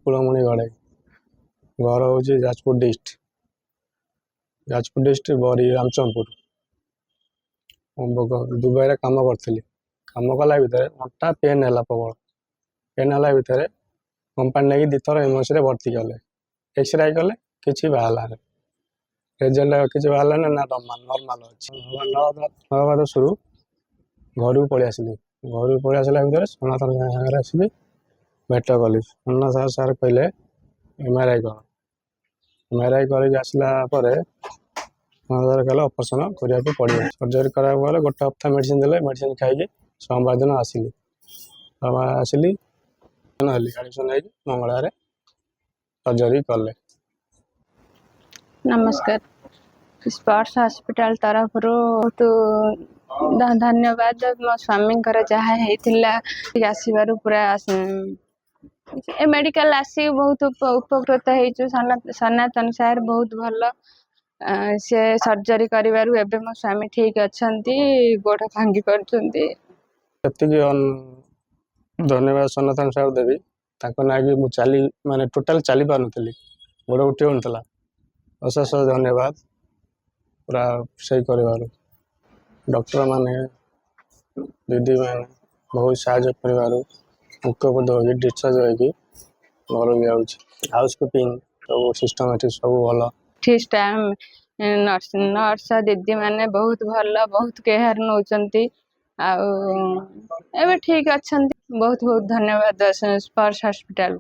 कुलमणि गड़े घर हूँ जाजपुर डिस्ट्रिक्ट बरी रामचंदपुर। दुबई रे काम करी काम कला भितर अंटा पेन है प्रबल पेन है भितर कंपानी लगी दिथर एमओसी भर्ती कले एक्सरे कले कि बाहर रेजल्ट किसी बाहर ना नर्माल अच्छे शुरू घर को पलि आसली घर को पलि आसला भितर सनातन सागर आसिक भेट कली सना सार कहले एमआरआई कर आसला कहले ऑपरेशन करने पड़ो सर्जरी करा गोटे हफ्ता मेडिसिन देले मेडिसिन खाई सोमवार दिन आसली एडमिशन मंगलवार सर्जरी कले। नमस्कार स्पर्श हॉस्पिटल तरफ बहुत धन्यवाद मो स्वामी जहाँ आसबार पूरा मेडिकल आसी बहुत उपकृत हो सनातन सार बहुत भल से सर्जरी करिवारु एबे मो स्वामी ठीक अच्छंती गोड़ भांगी पड़चंती धन्यवाद सनातन सार देवी ना कि मु चली माने टोटल चली पार नी गोड़ उठे होता अशेष धन्यवाद पूरा सही कर डॉक्टर माने दीदी मैंने बहुत साहय कर मुख्यपद हो डिस्चार्ज हो घर हाउस कीपिंग सब सिस्टमेटिक सब भल ठीक टाइम नर्स दीदी माने बहुत भल बहुत केयर नौचंती एबे ठीक अच्छंती बहुत बहुत धन्यवाद स्पर्श हॉस्पिटल।